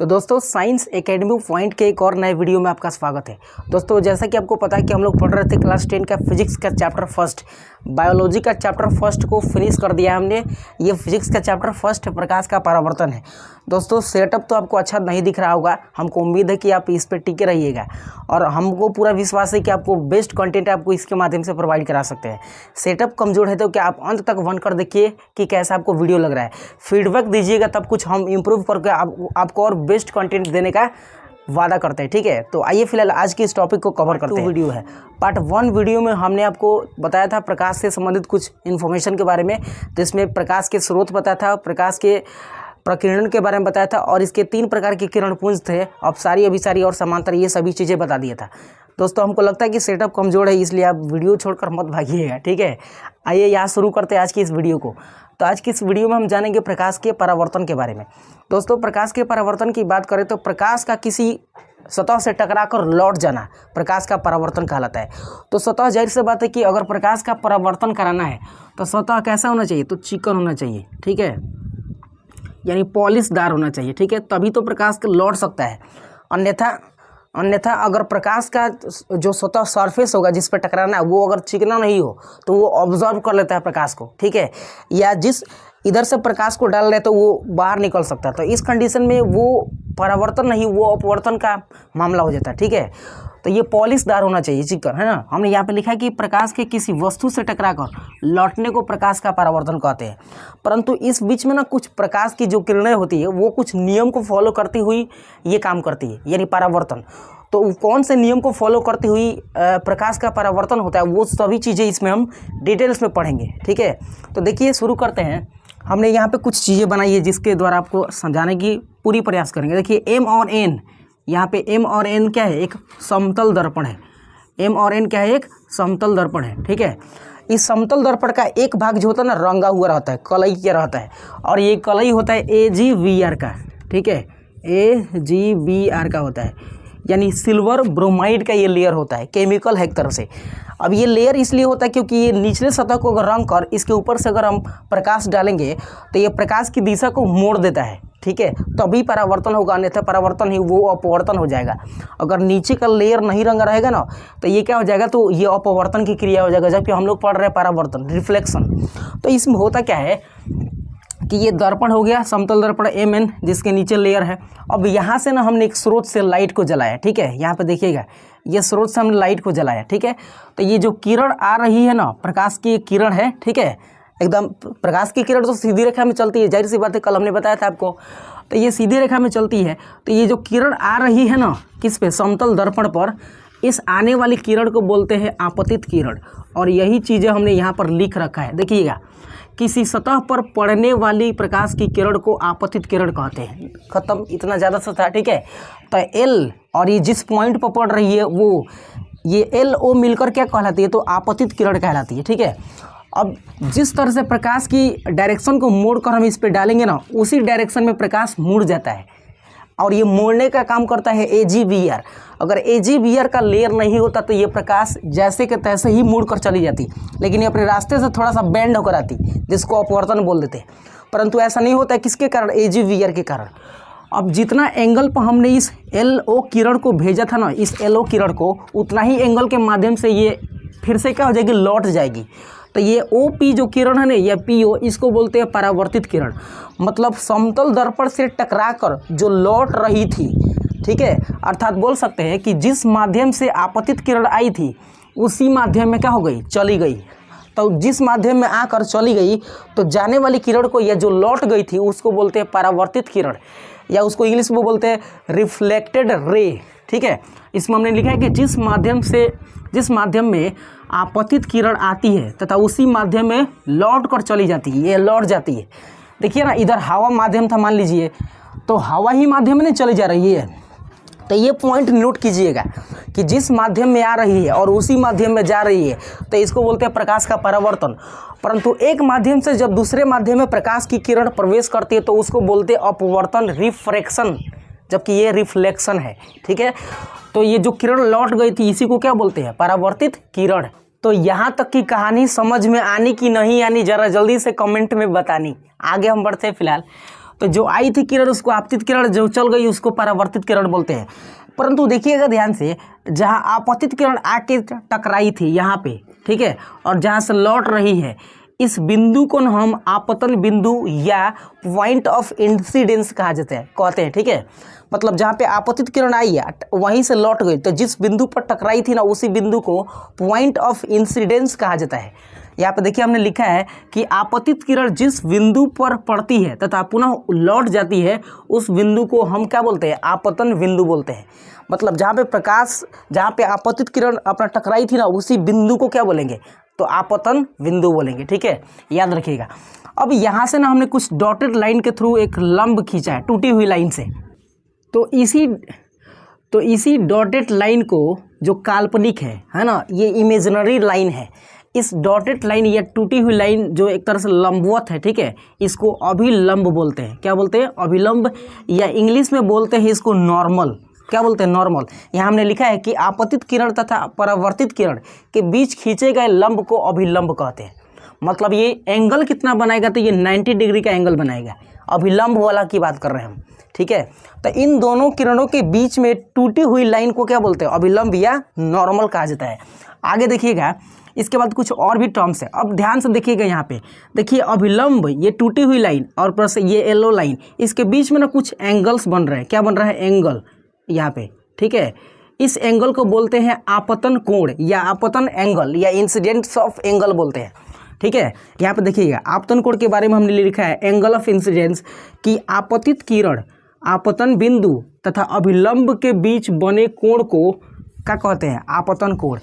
तो दोस्तों science academy point के एक और नए वीडियो में आपका स्वागत है। दोस्तों जैसा कि आपको पता है कि हम लोग पढ़ रहे थे क्लास 10 का फिजिक्स का चैप्टर फर्स्ट, बायोलॉजी का चैप्टर फर्स्ट को फिनिश कर दिया हमने। ये फिजिक्स का चैप्टर फर्स्ट प्रकाश का परावर्तन है। दोस्तों सेटअप तो आपको अच्छा नहीं दिख रहा होगा, हमको उम्मीद है कि आप इस पर टिके रहिएगा और हमको पूरा विश्वास है कि आपको बेस्ट कंटेंट आपको इसके माध्यम से प्रोवाइड करा सकते हैं। सेटअप कमजोर है तो क्या आप अंत तक वन कर देखिए कि कैसा आपको वीडियो लग रहा है, फीडबैक दीजिएगा, तब कुछ हम इम्प्रूव करके आपको और बेस्ट कंटेंट देने का वादा करते हैं। ठीक है, तो आइए फिलहाल आज की इस टॉपिक को कवर करते हैं। वीडियो है पार्ट 1 वीडियो में हमने आपको बताया था प्रकाश से संबंधित कुछ इन्फॉर्मेशन के बारे में, तो इसमें प्रकाश के स्रोत बताया था, प्रकाश के प्रकीर्णन के बारे में बताया था और इसके 3 प्रकार के किरणपुंज थे, अपसारी, अभिसारी और समांतर, ये सभी चीज़ें बता दिया था। दोस्तों हमको लगता है कि सेटअप कमजोर है, इसलिए आप वीडियो छोड़कर मत भागिएगा। ठीक है, आइए यहाँ शुरू करते हैं आज की इस वीडियो को। तो आज की इस वीडियो में हम जानेंगे प्रकाश के परावर्तन के बारे में। दोस्तों प्रकाश के परावर्तन की बात करें तो प्रकाश का किसी सतह से टकराकर लौट जाना प्रकाश का परावर्तन कहलाता है। तो सतह, जाहिर सी बात है कि अगर प्रकाश का परावर्तन कराना है तो सतह कैसा होना चाहिए, तो चिकन होना चाहिए। ठीक है, यानी पॉलिशदार होना चाहिए। ठीक है, तभी तो प्रकाश लौट सकता है। अन्यथा अगर प्रकाश का जो सतह सरफेस होगा जिस पर टकराना है वो अगर चिकना नहीं हो तो वो ऑब्जर्व कर लेता है प्रकाश को। ठीक है, या जिस इधर से प्रकाश को डाल रहे तो वो बाहर निकल सकता है। तो इस कंडीशन में वो परावर्तन नहीं, वो अपवर्तन का मामला हो जाता है। ठीक है, तो ये पॉलिशदार होना चाहिए, चिकन, है ना। हमने यहाँ पे लिखा है कि प्रकाश के किसी वस्तु से टकराकर लौटने को प्रकाश का परावर्तन कहते हैं। परंतु इस बीच में ना कुछ प्रकाश की जो किरणें होती है वो कुछ नियम को फॉलो करती हुई ये काम करती है, यानी परावर्तन। तो कौन से नियम को फॉलो करती हुई प्रकाश का परावर्तन होता है, वो सभी चीज़ें इसमें हम डिटेल्स में पढ़ेंगे। ठीक है, तो देखिए शुरू करते हैं। हमने यहाँ पे कुछ चीज़ें बनाई है जिसके द्वारा आपको समझाने की पूरी प्रयास करेंगे। देखिए एम और एन, यहाँ पे एम और एन क्या है, एक समतल दर्पण है। एम और एन क्या है, एक समतल दर्पण है। ठीक है, इस समतल दर्पण का एक भाग जो होता है ना रंगा हुआ रहता है, कलई किया रहता है, और ये कलई होता है AgBr का। ठीक है, AgBr का होता है, यानी सिल्वर ब्रोमाइड का ये लेयर होता है, केमिकल है एक तरह से। अब ये लेयर इसलिए होता है क्योंकि ये निचले सतह को अगर रंग कर इसके ऊपर से अगर हम प्रकाश डालेंगे तो ये प्रकाश की दिशा को मोड़ देता है। ठीक है, तभी परावर्तन होगा, अन्यथा परावर्तन ही वो अपवर्तन हो जाएगा। अगर नीचे का लेयर नहीं रंगा रहेगा ना तो ये क्या हो जाएगा, तो ये अपवर्तन की क्रिया हो जाएगा, जबकि हम लोग पढ़ रहे हैं परावर्तन, रिफ्लेक्शन। तो इसमें होता क्या है कि ये दर्पण हो गया, समतल दर्पण Mn, जिसके नीचे लेयर है। अब यहाँ से ना हमने एक स्रोत से लाइट को जलाया। ठीक है, यहाँ पे देखिएगा, ये स्रोत से हमने लाइट को जलाया। ठीक है, तो ये जो किरण आ रही है ना, प्रकाश की किरण है। ठीक है, एकदम प्रकाश की किरण तो सीधी रेखा में चलती है, जाहिर सी बात है, कल हमने बताया था आपको। तो ये सीधी रेखा में चलती है, तो ये जो किरण आ रही है ना किस पे, समतल दर्पण पर, इस आने वाली किरण को बोलते हैं आपतित किरण। और यही चीज़ें हमने यहाँ पर लिख रखा है, देखिएगा, किसी सतह पर पड़ने वाली प्रकाश की किरण को आपतित किरण कहते हैं। खत्म, इतना ज़्यादा सतह। ठीक है, तो एल और ये जिस पॉइंट पर पड़ रही है वो, ये LO मिलकर क्या कहलाती है, तो आपतित किरण कहलाती है। ठीक है, अब जिस तरह से प्रकाश की डायरेक्शन को मोड़कर हम इस पर डालेंगे ना, उसी डायरेक्शन में प्रकाश मुड़ जाता है और ये मोड़ने का काम करता है AgBr। अगर AgBr का लेयर नहीं होता तो ये प्रकाश जैसे के तैसे ही मुड़ कर चली जाती, लेकिन ये अपने रास्ते से थोड़ा सा बेंड होकर आती, जिसको अपवर्तन बोल देते हैं। परंतु ऐसा नहीं होता है, किसके कारण, AgBr के कारण। अब जितना एंगल पर हमने इस LO किरण को भेजा था ना, इस LO किरण को, उतना ही एंगल के माध्यम से ये फिर से क्या हो जाएगी, लौट जाएगी। तो ये OP जो किरण है ना, या PO, इसको बोलते हैं परावर्तित किरण। मतलब समतल दर्पण से टकराकर जो लौट रही थी। ठीक है, अर्थात बोल सकते हैं कि जिस माध्यम से आपतित किरण आई थी उसी माध्यम में क्या हो गई, चली गई। तो जिस माध्यम में आकर चली गई तो जाने वाली किरण को, या जो लौट गई थी, उसको बोलते हैं परावर्तित किरण, या उसको इंग्लिश में बोलते हैं रिफ्लेक्टेड रे। ठीक है, इसमें हमने लिखा है कि जिस माध्यम में आपतित किरण आती है तथा उसी माध्यम में लौट कर चली जाती है, ये लौट जाती है। देखिए ना, इधर हवा माध्यम था मान लीजिए, तो हवा ही माध्यम में नहीं चली जा रही है। तो ये पॉइंट नोट कीजिएगा कि जिस माध्यम में आ रही है और उसी माध्यम में जा रही है, तो इसको बोलते हैं प्रकाश का परावर्तन। परंतु एक माध्यम से जब दूसरे माध्यम में प्रकाश की किरण प्रवेश करती है तो उसको बोलते हैं अपवर्तन, रिफ्रैक्शन, जबकि ये रिफ्लेक्शन है। ठीक है, तो ये जो किरण लौट गई थी इसी को क्या बोलते हैं, परावर्तित किरण। तो यहाँ तक की कहानी समझ में आनी कि नहीं आनी, जरा जल्दी से कमेंट में बतानी। आगे हम बढ़ते हैं फिलहाल। तो जो आई थी किरण उसको आपतित किरण, जो चल गई उसको परावर्तित किरण बोलते हैं। परंतु देखिएगा ध्यान से, जहाँ आपतित किरण आके टकराई थी यहाँ पे, ठीक है, और जहाँ से लौट रही है, इस बिंदु को हम आपतन बिंदु या पॉइंट ऑफ इंसिडेंस कहते हैं, ठीक है। मतलब जहाँ पे आपतित किरण आई है वहीं से लौट गई, तो जिस बिंदु पर टकराई थी ना उसी बिंदु को पॉइंट ऑफ इंसिडेंस कहा जाता है। यहाँ पे देखिए हमने लिखा है कि आपतित किरण जिस बिंदु पर पड़ती है तथा पुनः लौट जाती है उस बिंदु को हम क्या बोलते हैं, आपतन बिंदु बोलते हैं। मतलब जहाँ पे आपतित किरण अपना टकराई थी ना उसी बिंदु को क्या बोलेंगे, तो आपतन बिंदु बोलेंगे, ठीक है, याद रखिएगा। अब यहाँ से ना हमने कुछ डॉटेड लाइन के थ्रू एक लंब खींचा है टूटी हुई लाइन से, तो इसी डॉटेड लाइन को जो काल्पनिक है ना, ये इमेजिनरी लाइन है। इस डॉटेड लाइन या टूटी हुई लाइन जो एक तरह से लंबवत है, ठीक है, इसको अभिलंब बोलते हैं। क्या बोलते हैं, अभिलंब, या इंग्लिश में बोलते हैं इसको नॉर्मल। क्या बोलते हैं, नॉर्मल। यहाँ हमने लिखा है कि आपतित किरण तथा परावर्तित किरण के बीच खींचे गए लंब को अभिलंब कहते हैं। मतलब ये एंगल कितना बनाएगा, तो ये 90 डिग्री का एंगल बनाएगा। अभिलंब वाला की बात कर रहे हैं हम, ठीक है। तो इन दोनों किरणों के बीच में टूटी हुई लाइन को क्या बोलते हैं, अभिलंब या नॉर्मल कहा जाता है। आगे देखिएगा, इसके बाद कुछ और भी टर्म्स है। अब ध्यान से देखिएगा, यहाँ पे देखिए अभिलंब, ये टूटी हुई लाइन और प्लस ये येलो लाइन, इसके बीच में ना कुछ एंगल्स बन रहे हैं। क्या बन रहा है, एंगल यहाँ पे, ठीक है। इस एंगल को बोलते हैं आपतन कोण या आपतन एंगल या इंसिडेंट्स ऑफ एंगल बोलते हैं, ठीक है। यहाँ पे देखिएगा आपतन कोण के बारे में हमने लिखा है एंगल ऑफ इंसिडेंस की आपतित किरण आपतन बिंदु तथा अभिलंब के बीच बने कोण को क्या कहते हैं, आपतन कोण।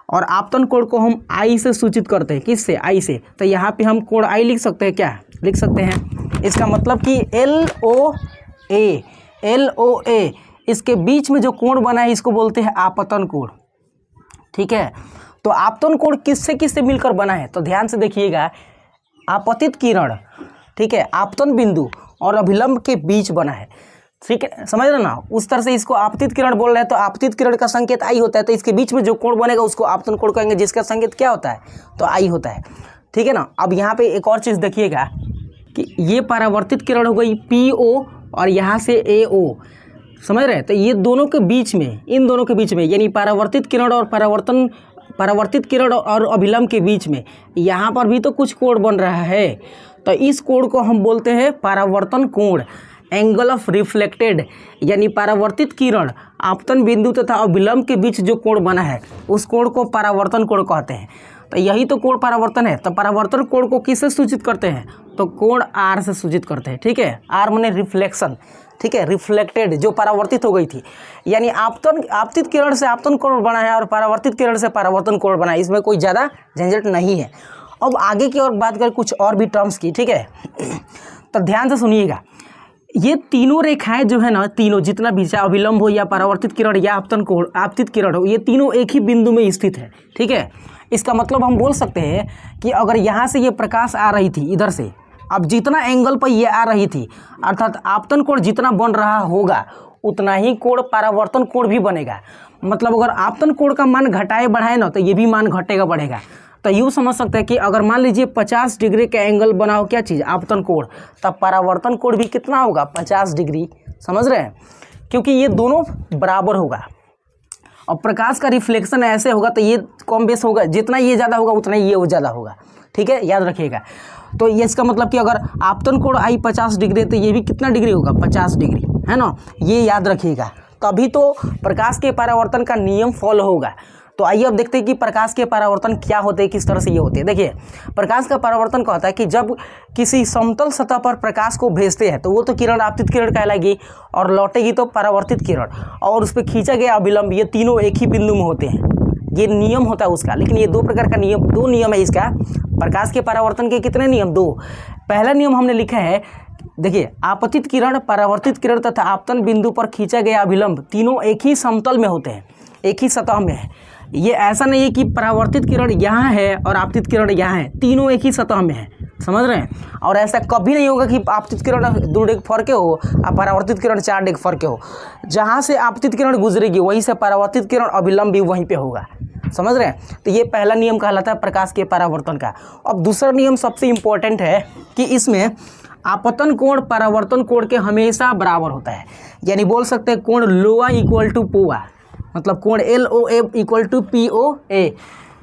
और आपतन कोण को हम आई से सूचित करते हैं, किससे, आई से। तो यहाँ पे हम कोण आई लिख सकते हैं, क्या लिख सकते हैं, इसका मतलब कि LOA इसके बीच में जो कोण बना है इसको बोलते हैं आपतन कोण, ठीक है। तो आपतन कोण किससे किससे मिलकर बना है, तो ध्यान से देखिएगा, आपतित किरण, ठीक है, आपतन बिंदु और अभिलंब के बीच बना है, ठीक है, समझ रहे ना। उस तरह से इसको आपतित किरण बोल रहे हैं, तो आपतित किरण का संकेत आई होता है, तो इसके बीच में जो कोण बनेगा उसको आपतन कोण कहेंगे, जिसका संकेत क्या होता है, तो आई होता है, ठीक है ना। अब यहाँ पे एक और चीज़ देखिएगा कि ये परावर्तित किरण हो गई PO और यहाँ से AO, समझ रहे हैं। तो ये दोनों के बीच में, इन दोनों के बीच में, यानी परावर्तित किरण और परावर्तित किरण और अभिलंब के बीच में यहाँ पर भी तो कुछ कोण बन रहा है, तो इस कोण को हम बोलते हैं परावर्तन कोण, एंगल ऑफ रिफ्लेक्टेड। यानी परावर्तित किरण आपतन बिंदु तथा अभिलंब के बीच जो कोण बना है उस कोण को परावर्तन कोण कहते हैं। तो यही तो कोण परावर्तन है। तो परावर्तन कोण को किससे सूचित करते हैं, तो कोण R से सूचित करते हैं, ठीक है। R माने रिफ्लेक्शन, ठीक है, रिफ्लेक्टेड, जो परावर्तित हो गई थी। यानी आपतित किरण से आपतन कोण बना है और परावर्तित किरण से परावर्तन कोण बना है, इसमें कोई ज़्यादा झंझट नहीं है। अब आगे की और बात करें कुछ और भी टर्म्स की, ठीक है। तो ध्यान से सुनिएगा, ये तीनों रेखाएं जो है ना, तीनों जितना भी चाहे अभिलंब हो या परावर्तित किरण या आपतन कोण आपतित किरण हो, ये तीनों एक ही बिंदु में स्थित है, ठीक है। इसका मतलब हम बोल सकते हैं कि अगर यहाँ से ये प्रकाश आ रही थी इधर से, अब जितना एंगल पर ये आ रही थी, अर्थात आपतन कोण जितना बन रहा होगा उतना ही कोण परावर्तन कोण भी बनेगा। मतलब अगर आपतन कोण का मान घटाए बढ़ाए ना, तो ये भी मान घटेगा बढ़ेगा। तो यूँ समझ सकते हैं कि अगर मान लीजिए 50 डिग्री का एंगल बना हो, क्या चीज़, आपतन कोण, तब परावर्तन कोण भी कितना होगा, 50 डिग्री, समझ रहे हैं, क्योंकि ये दोनों बराबर होगा। और प्रकाश का रिफ्लेक्शन ऐसे होगा तो ये कम बेस होगा, जितना ये ज़्यादा होगा उतना ये वो ज़्यादा होगा, ठीक है, याद रखिएगा। तो ये इसका मतलब कि अगर आपतन कोण आई 50 डिग्री तो ये भी कितना डिग्री होगा, 50 डिग्री, है ना, ये याद रखिएगा। तभी तो प्रकाश के परावर्तन का नियम फॉलो होगा। तो आइए अब देखते हैं कि प्रकाश के परावर्तन क्या होते हैं, किस तरह से ये होते हैं। देखिए, प्रकाश का परावर्तन कहता है कि जब किसी समतल सतह पर प्रकाश को भेजते हैं तो वो तो किरण आपतित किरण कहलाएगी, और लौटेगी तो परावर्तित किरण, और उस पर खींचा गया अभिलंब, ये तीनों एक ही बिंदु में होते हैं। ये नियम होता है उसका। लेकिन ये दो प्रकार का नियम, दो नियम है इसका। प्रकाश के परावर्तन के कितने नियम, दो। पहला नियम हमने लिखा है, देखिए, आपतित किरण, परावर्तित किरण तथा आपतन बिंदु पर खींचा गया अभिलंब तीनों एक ही समतल में होते हैं, एक ही सतह में है। ये ऐसा नहीं है कि परावर्तित किरण यहाँ है और आपतित किरण यहाँ है, तीनों एक ही सतह में है, समझ रहे हैं। और ऐसा कभी नहीं होगा कि आपतित किरण 2 डिग्री फर्क हो और परावर्तित किरण 4 डिग्री फर्क हो। जहाँ से आपतित किरण गुजरेगी वहीं से परावर्तित किरण अभिलंब भी वहीं पे होगा, समझ रहे हैं। तो ये पहला नियम कहलाता है प्रकाश के परावर्तन का। अब दूसरा नियम सबसे इम्पोर्टेंट है कि इसमें आपतन कोण परावर्तन कोण के हमेशा बराबर होता है, यानी बोल सकते हैं कोण लोआ इक्वल टू पोआ, मतलब कोण LOA इक्वल टू POA,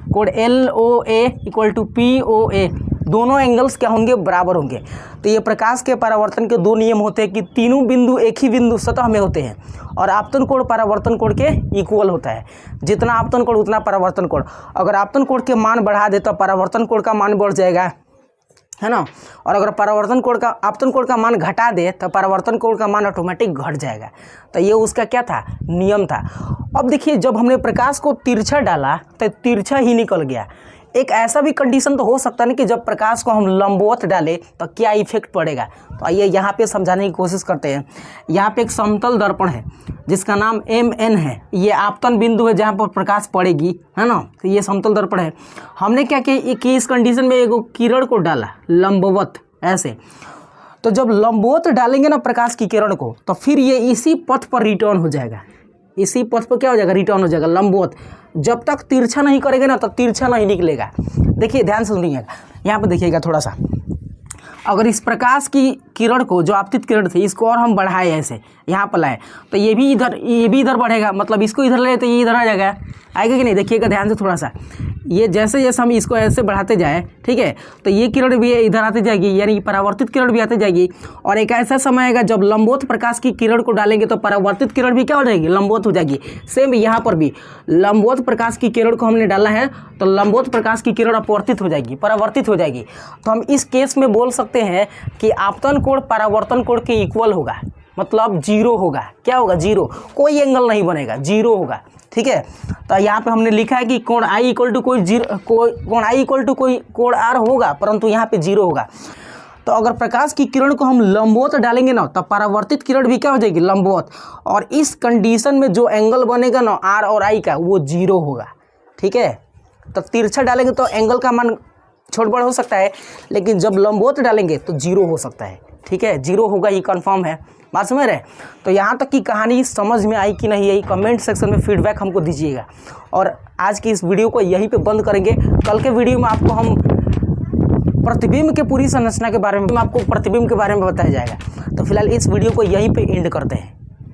कोण LOA इक्वल टू POA, दोनों एंगल्स क्या होंगे, बराबर होंगे। तो ये प्रकाश के परावर्तन के दो नियम होते हैं कि तीनों बिंदु एक ही बिंदु सतह में होते हैं और आपतन कोण परावर्तन कोण के इक्वल होता है, जितना आपतन कोण उतना परावर्तन कोण। अगर आपतन कोण के मान बढ़ा दे तो परावर्तन कोण का मान बढ़ जाएगा, है ना, और अगर परावर्तन कोण का आपतन कोण का मान घटा दे तो परावर्तन कोण का मान ऑटोमेटिक घट जाएगा। तो ये उसका क्या था, नियम था। अब देखिए जब हमने प्रकाश को तिरछा डाला तो तिरछा ही निकल गया। एक ऐसा भी कंडीशन तो हो सकता है कि जब प्रकाश को हम लंबवत डालें तो क्या इफेक्ट पड़ेगा। तो आइए यहाँ पे समझाने की कोशिश करते हैं। यहाँ पे एक समतल दर्पण है जिसका नाम MN है, ये आपतन बिंदु है जहाँ पर प्रकाश पड़ेगी, है ना। तो ये समतल दर्पण है। हमने क्या किया कि इस कंडीशन में एक किरण को डाला लंबवत ऐसे। तो जब लंबवत डालेंगे ना प्रकाश की किरण को तो फिर ये इसी पथ पर रिटर्न हो जाएगा, इसी पथ पर क्या हो जाएगा, रिटर्न हो जाएगा लंबवत। जब तक तिरछा नहीं करेंगे ना तो तिरछा नहीं निकलेगा। देखिए ध्यान से सुनिएगा, यहाँ पे देखिएगा थोड़ा सा, अगर इस प्रकाश की किरण को जो आपतित किरण थी इसको और हम बढ़ाए ऐसे यहाँ पर लाए तो ये भी इधर बढ़ेगा, मतलब इसको इधर ले तो ये इधर आ जाएगा, आएगा कि नहीं। देखिएगा ध्यान से थोड़ा सा, ये जैसे जैसे हम इसको ऐसे बढ़ाते जाए, ठीक है, तो ये किरण भी इधर आती जाएगी, यानी परावर्तित किरण भी आती जाएगी। और एक ऐसा समय आएगा जब लंबवत प्रकाश की किरण को डालेंगे तो परावर्तित किरण भी क्या हो जाएगी, लंबवत हो जाएगी। सेम यहाँ पर भी लंबवत प्रकाश की किरण को हमने डाला है तो लंबवत प्रकाश की किरण अपवर्तित हो जाएगी, परावर्तित हो जाएगी। तो हम इस केस में बोल सकते हैं कि आपतन कोण परावर्तन कोण के इक्वल होगा, मतलब जीरो होगा। क्या होगा, जीरो, कोई एंगल नहीं बनेगा, जीरो होगा, ठीक है। तो यहाँ पे हमने लिखा है कि कोण I इक्वल टू कोई जीरो, कोण I इक्वल टू कोई कोण R होगा, परंतु यहाँ पे जीरो होगा। तो अगर प्रकाश की किरण को हम लंबवत डालेंगे ना तो परावर्तित किरण भी क्या हो जाएगी, लंबवत, और इस कंडीशन में जो एंगल बनेगा ना R और I का वो जीरो होगा, ठीक है। तो तिरछा डालेंगे तो एंगल का मान छोट बड़ हो सकता है, लेकिन जब लंबवत डालेंगे तो जीरो हो सकता है, ठीक है, जीरो होगा, ये कंफर्म है, बात समझ रहे। तो यहाँ तक की कहानी समझ में आई कि नहीं आई, कमेंट सेक्शन में फीडबैक हमको दीजिएगा। और आज की इस वीडियो को यहीं पे बंद करेंगे। कल के वीडियो में आपको हम प्रतिबिंब के पूरी संरचना के बारे में, आपको प्रतिबिंब के बारे में बताया जाएगा। तो फिलहाल इस वीडियो को यहीं पे एंड करते हैं।